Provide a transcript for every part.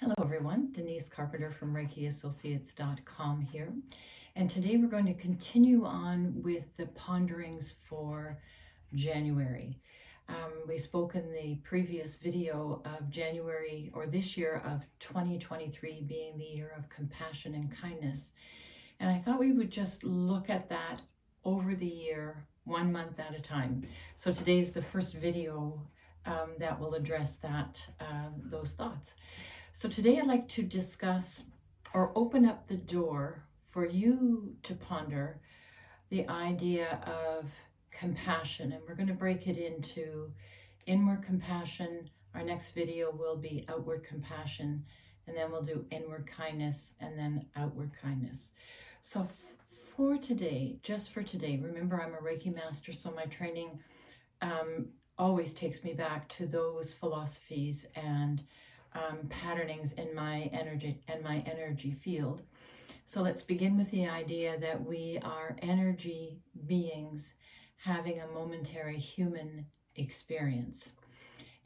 Hello everyone, Denise Carpenter from ReikiAssociates.com here. And today we're going to continue on with the ponderings for January. We spoke in the previous video of January, or this year of 2023 being the year of compassion and kindness. And I thought we would just look at that over the year, 1 month at a time. So today's the first video that will address those thoughts. So today I'd like to discuss or open up the door for you to ponder the idea of compassion. And we're going to break it into inward compassion. Our next video will be outward compassion. And then we'll do inward kindness and then outward kindness. So for today, just for today, remember I'm a Reiki master, so my training always takes me back to those philosophies and patternings in my energy field. So let's begin with the idea that we are energy beings having a momentary human experience.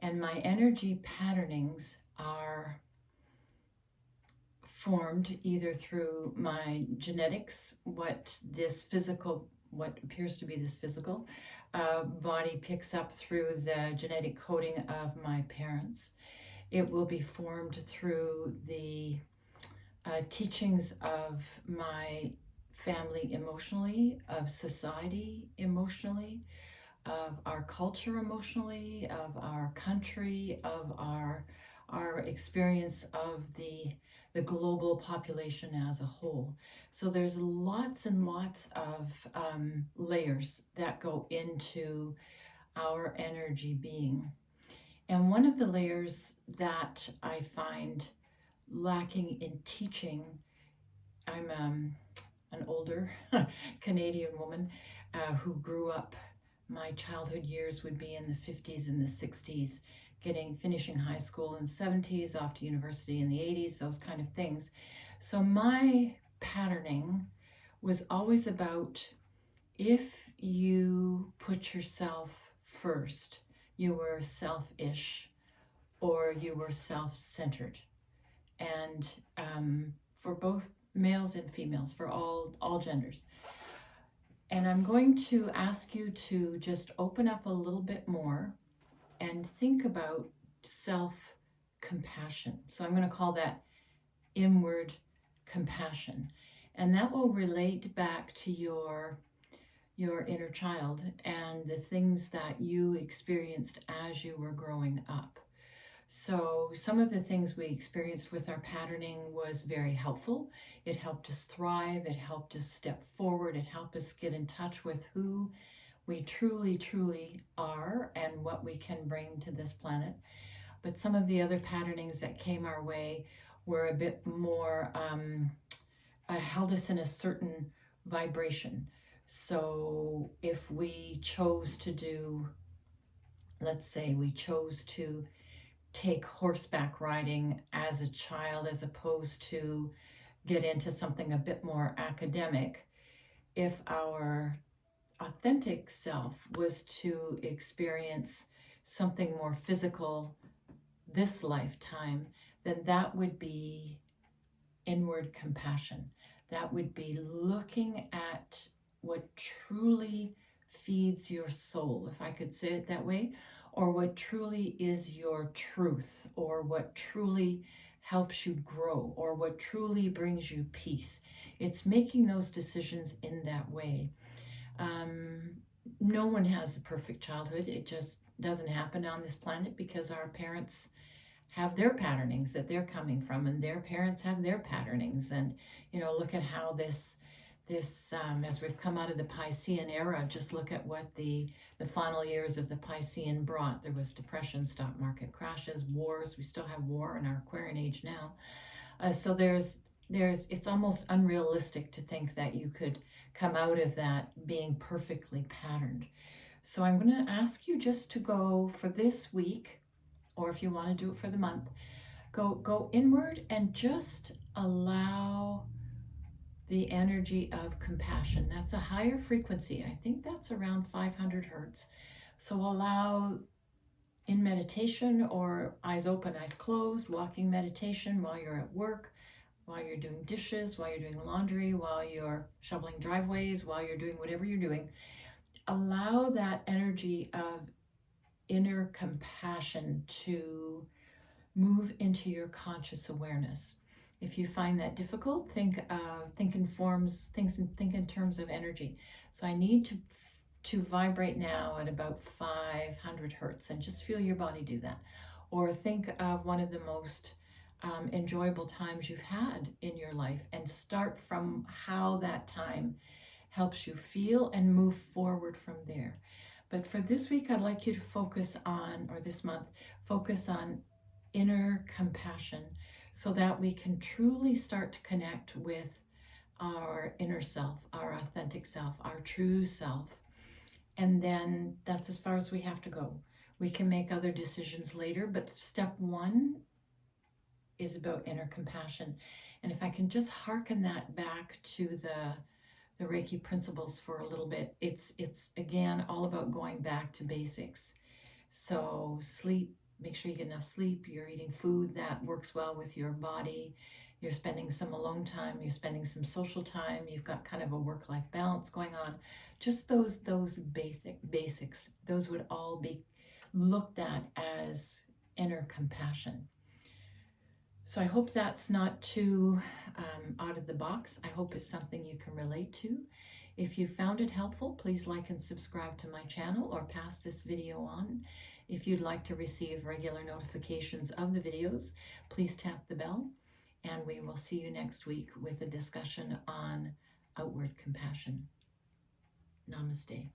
And my energy patternings are formed either through my genetics, what appears to be this physical body picks up through the genetic coding of my parents. It will be formed through the teachings of my family emotionally, of society emotionally, of our culture emotionally, of our country, of our experience of the global population as a whole. So there's lots and lots of layers that go into our energy being. And one of the layers that I find lacking in teaching, I'm an older Canadian woman who grew up, my childhood years would be in the 50s and the 60s, finishing high school in the 70s, off to university in the 80s, those kind of things. So my patterning was always about, if you put yourself first, you were selfish or you were self-centered. And for both males and females, for all genders. And I'm going to ask you to just open up a little bit more and think about self-compassion. So I'm going to call that inward compassion. And that will relate back to your inner child and the things that you experienced as you were growing up. So some of the things we experienced with our patterning was very helpful. It helped us thrive. It helped us step forward. It helped us get in touch with who we truly, truly are and what we can bring to this planet. But some of the other patternings that came our way were a bit more, held us in a certain vibration. So if we chose to do, let's say we chose to take horseback riding as a child as opposed to get into something a bit more academic, if our authentic self was to experience something more physical this lifetime, then that would be inward compassion. That would be looking at what truly feeds your soul, if I could say it that way, or what truly is your truth, or what truly helps you grow, or what truly brings you peace. It's making those decisions in that way. No one has a perfect childhood. It just doesn't happen on this planet because our parents have their patternings that they're coming from, and their parents have their patternings. And look at how this as we've come out of the Piscean era, just look at what the final years of the Piscean brought. There was depression, stock market crashes, wars. We still have war in our Aquarian age now. So it's almost unrealistic to think that you could come out of that being perfectly patterned. So I'm going to ask you just to go for this week, or if you want to do it for the month, go inward and just allow the energy of compassion. That's a higher frequency. I think that's around 500 hertz. So allow in meditation or eyes open, eyes closed, walking meditation while you're at work, while you're doing dishes, while you're doing laundry, while you're shoveling driveways, while you're doing whatever you're doing. Allow that energy of inner compassion to move into your conscious awareness. If you find that difficult, think in terms of energy. So I need to vibrate now at about 500 hertz, and just feel your body do that. Or think of one of the most enjoyable times you've had in your life, and start from how that time helps you feel and move forward from there. But for this week, I'd like you to focus on, or this month, focus on inner compassion, so that we can truly start to connect with our inner self, our authentic self, our true self. And then that's as far as we have to go. We can make other decisions later, but step one is about inner compassion. And if I can just hearken that back to the Reiki principles for a little bit, it's again all about going back to basics. So sleep, make sure you get enough sleep, you're eating food that works well with your body, you're spending some alone time, you're spending some social time, you've got kind of a work-life balance going on. Just those basics, those would all be looked at as inner compassion. So I hope that's not too out of the box. I hope it's something you can relate to. If you found it helpful, please like and subscribe to my channel, or pass this video on. If you'd like to receive regular notifications of the videos, please tap the bell, and we will see you next week with a discussion on outward compassion. Namaste.